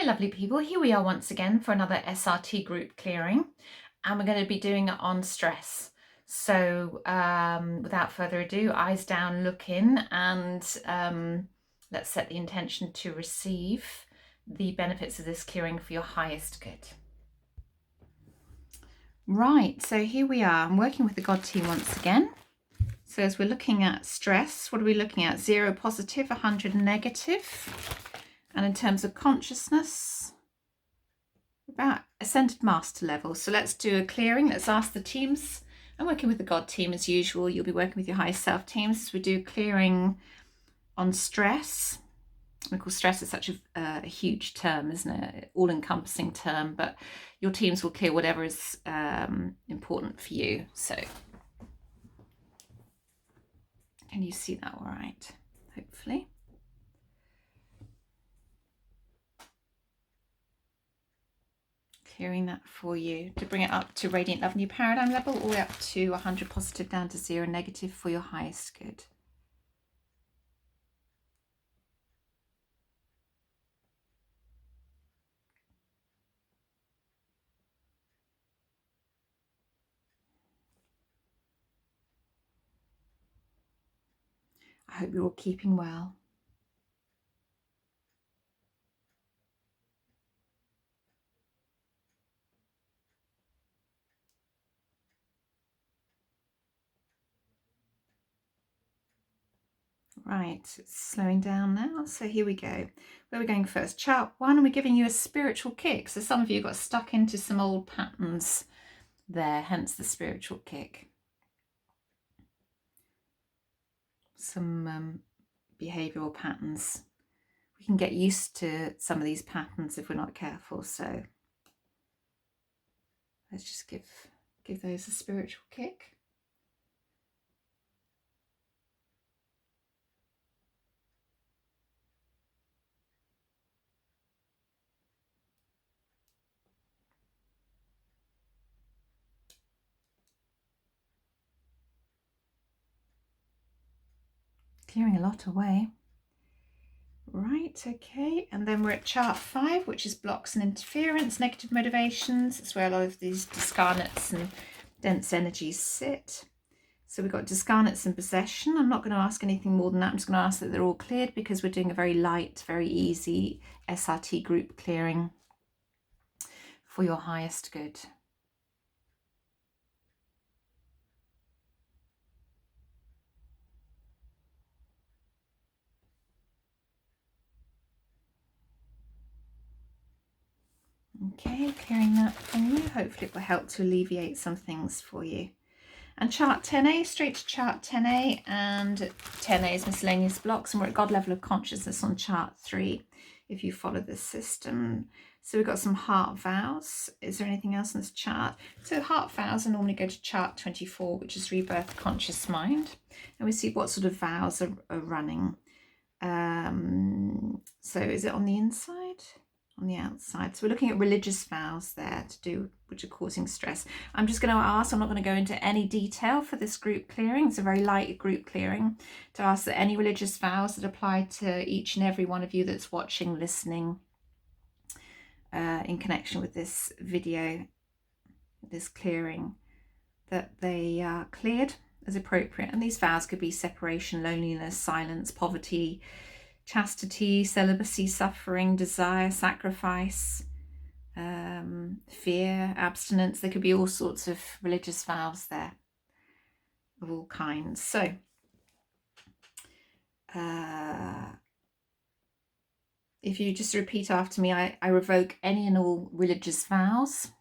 Hi lovely people, here we are once again for another SRT group clearing, and we're going to be doing it on stress. So without further ado, eyes down, look in, and let's set the intention to receive the benefits of this clearing for your highest good. Right, so here we are. I'm working with the God team once again. So as we're looking at stress, what are we looking at? 0 positive, 100 negative. And in terms of consciousness, about ascended master level. So let's do a clearing. Let's ask the teams. I'm working with the God team as usual. You'll be working with your highest self teams as we do clearing on stress. Of course, stress is such a huge term, isn't it? All-encompassing term, but your teams will clear whatever is important for you. So can you see that all right? Hopefully. Clearing that for you to bring it up to radiant love new paradigm level, all the way up to 100 positive down to 0 negative for your highest good. I hope you're all keeping well. Right, it's slowing down now. So here we go. Where are we going first? Chart 1, we're giving you a spiritual kick. So some of you got stuck into some old patterns there, hence the spiritual kick. Some behavioural patterns. We can get used to some of these patterns if we're not careful. So let's just give those a spiritual kick. Clearing a lot away. Right, okay, and then we're at chart 5, which is blocks and interference, negative motivations. It's where a lot of these discarnates and dense energies sit. So we've got discarnates and possession. I'm not going to ask anything more than that. I'm just going to ask that they're all cleared because we're doing a very light, very easy SRT group clearing for your highest good. Okay, clearing that from you. Hopefully it will help to alleviate some things for you. And chart 10A, straight to chart 10A, and 10A is miscellaneous blocks, and we're at God level of consciousness on chart 3, if you follow this system. So we've got some heart vows. Is there anything else in this chart? So heart vows I normally go to chart 24, which is rebirth conscious mind, and we see what sort of vows are running. So is it on the inside? On the outside. So we're looking at religious vows there to do, which are causing stress. I'm just going to ask, I'm not going to go into any detail for this group clearing. It's a very light group clearing, to ask that any religious vows that apply to each and every one of you that's watching, listening, in connection with this video, this clearing, that they are cleared as appropriate. And these vows could be separation, loneliness, silence, poverty, chastity, celibacy, suffering, desire, sacrifice, fear, abstinence. There could be all sorts of religious vows there of all kinds. So if you just repeat after me, I revoke any and all religious vows.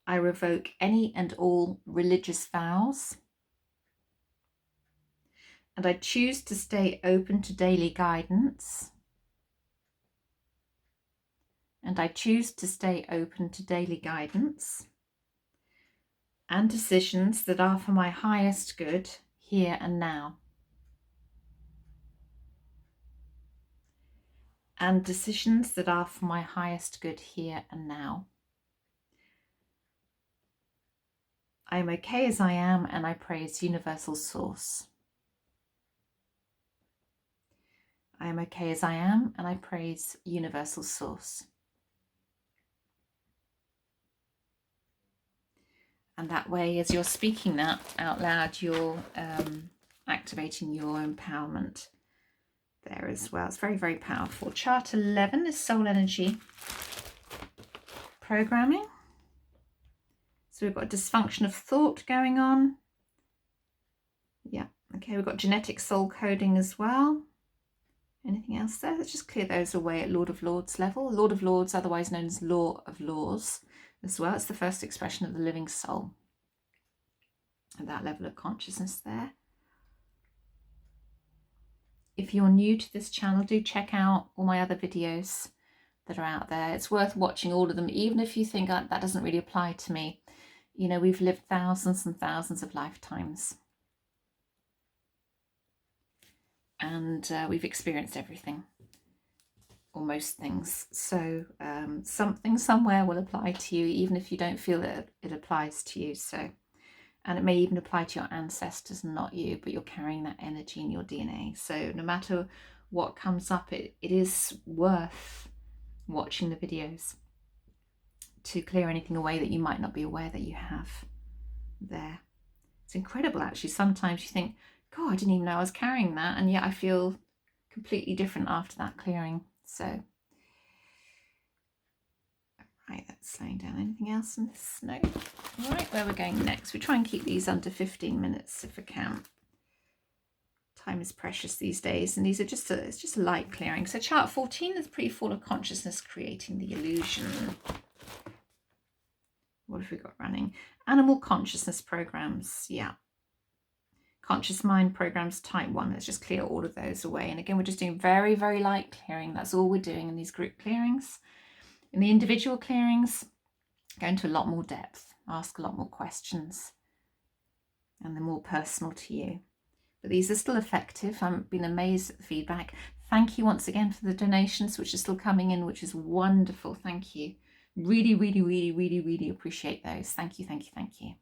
I revoke any and all religious vows. And I choose to stay open to daily guidance. And I choose to stay open to daily guidance and decisions that are for my highest good here and now. And decisions that are for my highest good here and now. I am okay as I am, and I praise universal source. I I am okay as I am, and I praise universal source. And that way, as you're speaking that out loud, you're activating your empowerment there as well. It's very, very powerful. Chart 11 is soul energy programming. So we've got a dysfunction of thought going on. Yeah, okay, we've got genetic soul coding as well. Anything else there? Let's just clear those away at Lord of Lords level. Lord of Lords, otherwise known as Law of Laws as well. It's the first expression of the living soul at that level of consciousness there. If you're new to this channel, do check out all my other videos that are out there. It's worth watching all of them, even if you think that doesn't really apply to me. You know, we've lived thousands and thousands of lifetimes. And we've experienced everything, or most things. So something somewhere will apply to you, even if you don't feel that it applies to you. So, and it may even apply to your ancestors, not you, but you're carrying that energy in your DNA. So no matter what comes up, it is worth watching the videos to clear anything away that you might not be aware that you have there. It's incredible, actually. Sometimes you think, God, I didn't even know I was carrying that, and yet I feel completely different after that clearing. So, right, that's slowing down. Anything else in this? No. All right, where we're going next. We try and keep these under 15 minutes if we can. Time is precious these days, and these are just it's just a light clearing. So chart 14 is pretty full of consciousness creating the illusion. What have we got running? Animal consciousness programs. Yeah. Conscious mind programs type 1. Let's just clear all of those away. And again, we're just doing very, very light clearing. That's all we're doing in these group clearings. In the individual clearings, go into a lot more depth, ask a lot more questions, and they're more personal to you. But these are still effective. I've been amazed at the feedback. Thank you once again for the donations, which are still coming in, which is wonderful. Thank you. Really, really, really, really, really appreciate those. Thank you, thank you, thank you.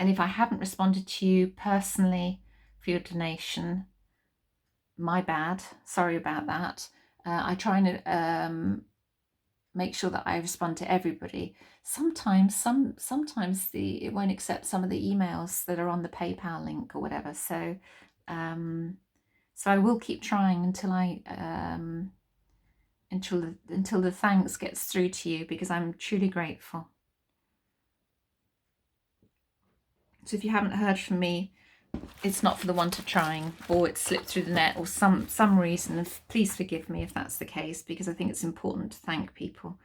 And if I haven't responded to you personally for your donation, my bad. Sorry about that. I try and make sure that I respond to everybody. Sometimes it won't accept some of the emails that are on the PayPal link or whatever. So so I will keep trying until until the thanks gets through to you, because I'm truly grateful. So if you haven't heard from me, it's not for the want of trying, or it's slipped through the net, or some reason. Please forgive me if that's the case, because I think it's important to thank people.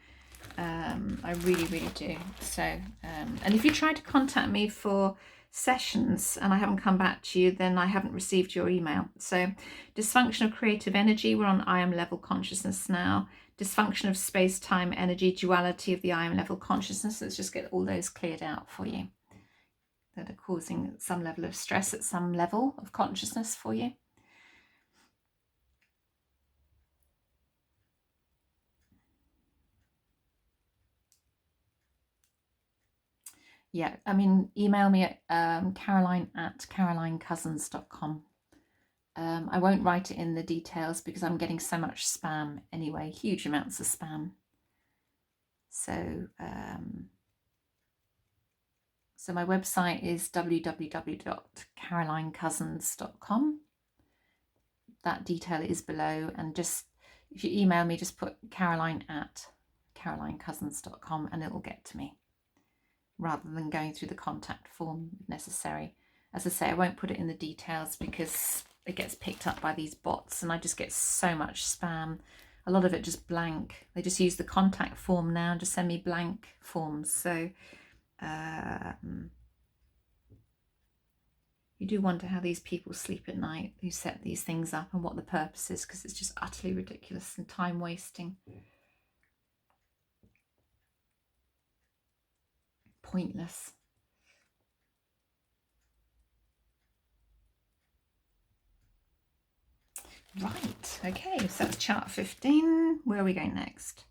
I really, really do. So, and if you try to contact me for sessions and I haven't come back to you, then I haven't received your email. So, dysfunction of creative energy, we're on I am level consciousness now. Dysfunction of space-time energy, duality of the I am level consciousness. Let's just get all those cleared out for you that are causing some level of stress at some level of consciousness for you. Yeah, I mean, email me at caroline@carolinecousins.com. I won't write it in the details because I'm getting so much spam anyway, huge amounts of spam. So, so my website is www.carolinecousins.com. That detail is below, and just if you email me, just put caroline@carolinecousins.com and it will get to me, rather than going through the contact form if necessary. As I say, I won't put it in the details because it gets picked up by these bots, and I just get so much spam. A lot of it just blank. They just use the contact form now and just send me blank forms. So you do wonder how these people sleep at night who set these things up, and what the purpose is, because it's just utterly ridiculous and time wasting. Pointless. Right, okay, so that's chart 15. Where are we going next?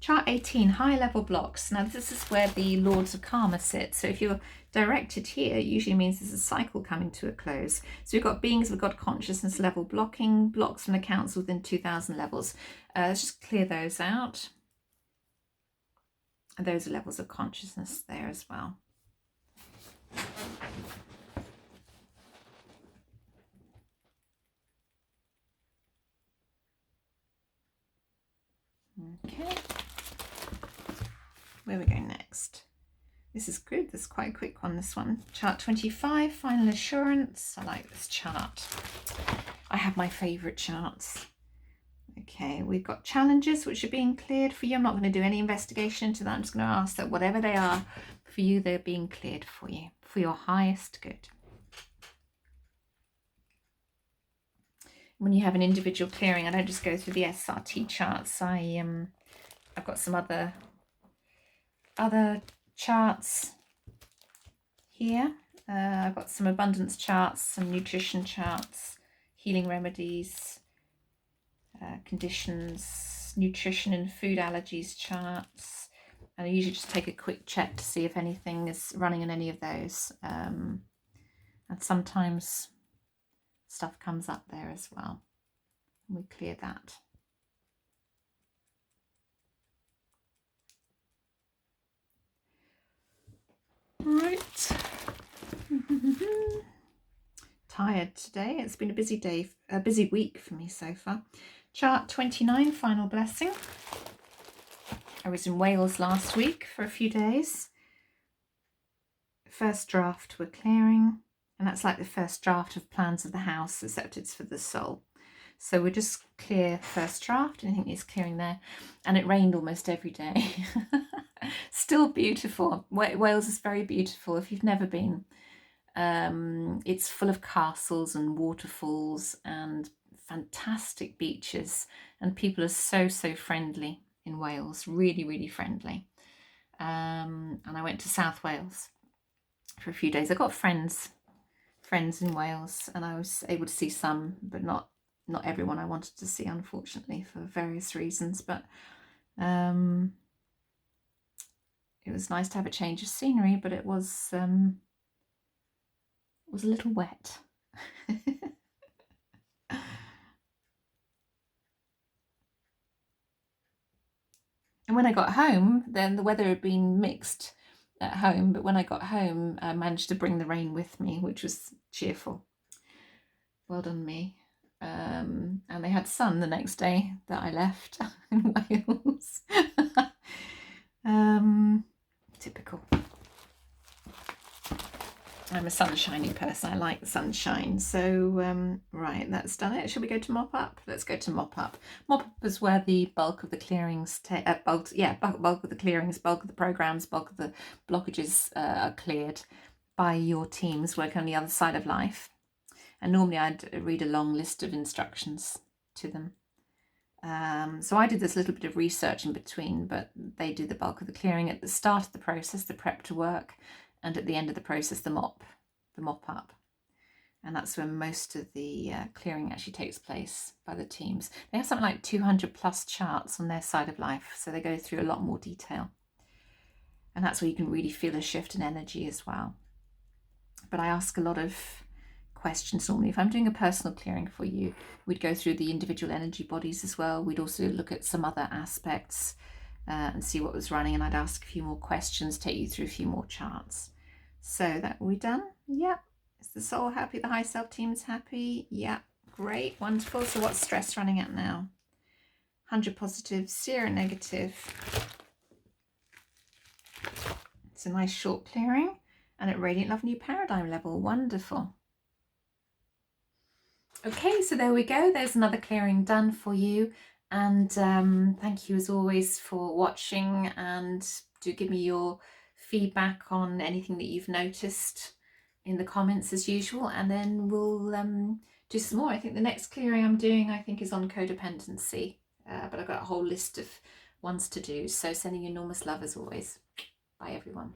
Chart 18, high level blocks. Now this is where the Lords of Karma sit. So if you're directed here, it usually means there's a cycle coming to a close. So we've got beings of God consciousness level blocking, blocks from accounts within 2000 levels. Let's just clear those out. And those are levels of consciousness there as well. Okay. Where are we going next? This is good. This is quite a quick one, this one. Chart 25, final assurance. I like this chart. I have my favourite charts. Okay, we've got challenges which are being cleared for you. I'm not going to do any investigation into that. I'm just going to ask that whatever they are for you, they're being cleared for you, for your highest good. When you have an individual clearing, I don't just go through the SRT charts. I've got some other charts here. I've got some abundance charts, some nutrition charts, healing remedies, conditions, nutrition and food allergies charts. And I usually just take a quick check to see if anything is running in any of those. And sometimes stuff comes up there as well. And we clear that. Right. Tired today. It's been a busy day, a busy week for me so far. Chart 29, final blessing. I was in Wales last week for a few days. First draft we're clearing, and that's like the first draft of plans of the house, except it's for the soul. So we'll just clear first draft. Anything needs clearing there. And it rained almost every day. Still beautiful. Wales is very beautiful if you've never been. It's full of castles and waterfalls and fantastic beaches, and people are so friendly in Wales, really friendly. And I went to South Wales for a few days. I got friends in Wales, and I was able to see some, but not everyone I wanted to see, unfortunately, for various reasons. But it was nice to have a change of scenery, but it was a little wet. And when I got home, then the weather had been mixed at home, but when I got home, I managed to bring the rain with me, which was cheerful. Well done me. And they had sun the next day that I left in Wales. Typical. I'm a sunshiny person. I like the sunshine. So, right, that's done it. Shall we go to mop up? Let's go to mop up. Mop up is where the bulk of the clearings, bulk of the clearings, bulk of the programs, bulk of the blockages are cleared by your teams working on the other side of life. And normally I'd read a long list of instructions to them. So I did this little bit of research in between, but they do the bulk of the clearing at the start of the process, the prep to work, and at the end of the process, the mop up. And that's where most of the clearing actually takes place by the teams. They have something like 200 plus charts on their side of life, so they go through a lot more detail. And that's where you can really feel a shift in energy as well. But I ask a lot of questions normally. If I'm doing a personal clearing for you, we'd go through the individual energy bodies as well. We'd also look at some other aspects and see what was running, and I'd ask a few more questions, take you through a few more charts. So that we done? Yep. Is the soul happy? The high self team's happy? Yep. Great. Wonderful. So what's stress running at now? 100 positive, 0 negative. It's a nice short clearing, and at Radiant Love New Paradigm level. Wonderful. Okay, so there we go. There's another clearing done for you. And thank you as always for watching, and do give me your feedback on anything that you've noticed in the comments as usual, and then we'll do some more. I think the next clearing I'm doing, I think, is on codependency, but I've got a whole list of ones to do. So sending you enormous love as always. Bye everyone.